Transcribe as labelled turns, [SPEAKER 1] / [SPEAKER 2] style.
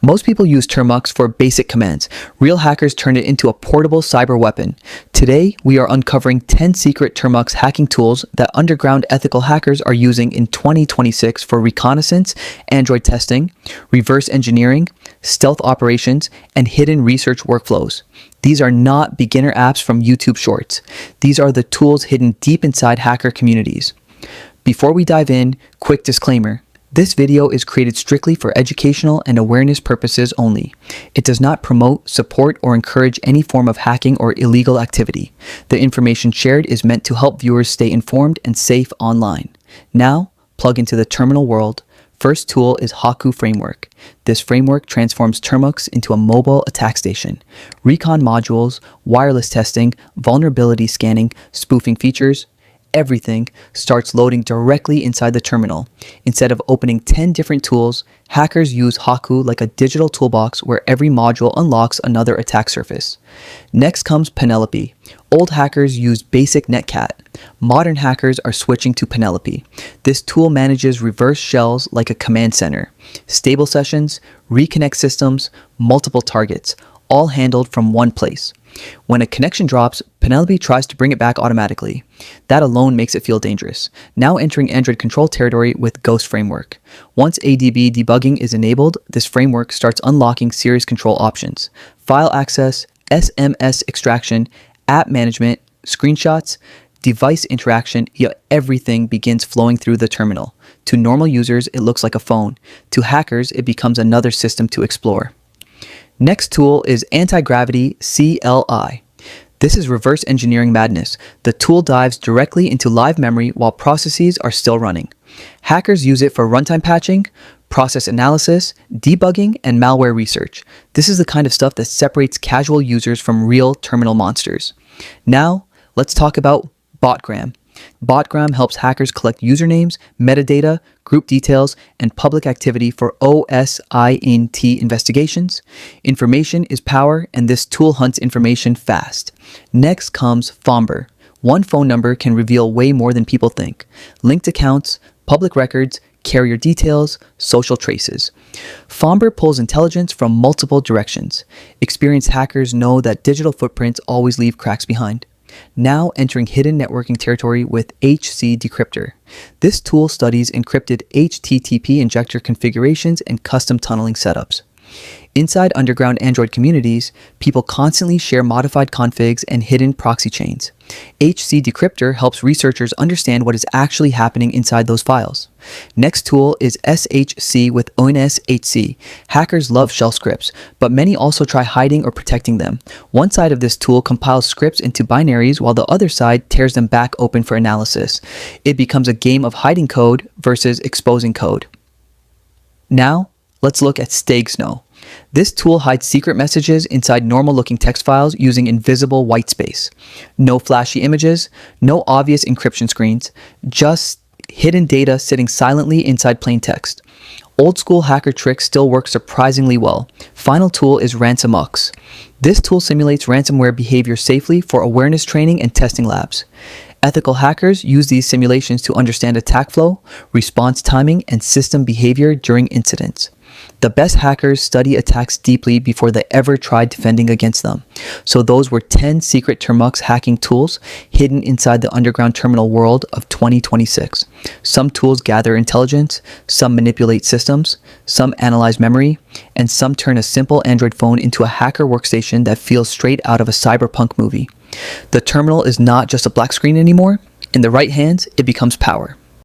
[SPEAKER 1] Most people use Termux for basic commands. Real hackers turned it into a portable cyber weapon. Today, we are uncovering 10 secret Termux hacking tools that underground ethical hackers are using in 2026 for reconnaissance, Android testing, reverse engineering, stealth operations, and hidden research workflows. These are not beginner apps from YouTube Shorts. These are the tools hidden deep inside hacker communities. Before we dive in, quick disclaimer. This video is created strictly for educational and awareness purposes only. It does not promote, support, or encourage any form of hacking or illegal activity. The information shared is meant to help viewers stay informed and safe online. Now, plug into the terminal world. First tool is Haku Framework. This framework transforms Termux into a mobile attack station. Recon modules, wireless testing, vulnerability scanning, spoofing features, everything starts loading directly inside the terminal. Instead of opening 10 different tools, hackers use Haku like a digital toolbox where every module unlocks another attack surface. Next comes Penelope. Old hackers used basic Netcat. Modern hackers are switching to Penelope. This tool manages reverse shells like a command center, stable sessions, reconnect systems, multiple targets, all handled from one place. When a connection drops, Penelope tries to bring it back automatically. That alone makes it feel dangerous. Now entering Android control territory with Ghost Framework. Once ADB debugging is enabled, this framework starts unlocking serious control options. File access, SMS extraction, app management, screenshots, device interaction, everything begins flowing through the terminal. To normal users, it looks like a phone. To hackers, it becomes another system to explore. Next tool is Anti-Gravity CLI. This is reverse engineering madness. The tool dives directly into live memory while processes are still running. Hackers use it for runtime patching, process analysis, debugging, and malware research. This is the kind of stuff that separates casual users from real terminal monsters. Now, let's talk about Botgram. Botgram helps hackers collect usernames, metadata, group details, and public activity for OSINT investigations. Information is power, and this tool hunts information fast. Next comes Fomber. One phone number can reveal way more than people think. Linked accounts, public records, carrier details, social traces. Fomber pulls intelligence from multiple directions. Experienced hackers know that digital footprints always leave cracks behind. Now entering hidden networking territory with HC Decryptor. This tool studies encrypted HTTP injector configurations and custom tunneling setups. Inside underground Android communities, people constantly share modified configs and hidden proxy chains. HC Decryptor helps researchers understand what is actually happening inside those files. Next tool is SHC with ONSHC. Hackers love shell scripts, but many also try hiding or protecting them. One side of this tool compiles scripts into binaries while the other side tears them back open for analysis. It becomes a game of hiding code versus exposing code. Now, let's look at StagsNo. This tool hides secret messages inside normal-looking text files using invisible white space. No flashy images, no obvious encryption screens, just hidden data sitting silently inside plain text. Old-school hacker tricks still work surprisingly well. Final tool is RansomWare. This tool simulates ransomware behavior safely for awareness training and testing labs. Ethical hackers use these simulations to understand attack flow, response timing, and system behavior during incidents. The best hackers study attacks deeply before they ever try defending against them. So those were 10 secret Termux hacking tools hidden inside the underground terminal world of 2026. Some tools gather intelligence, some manipulate systems, some analyze memory, and some turn a simple Android phone into a hacker workstation that feels straight out of a cyberpunk movie. The terminal is not just a black screen anymore. In the right hands, it becomes power.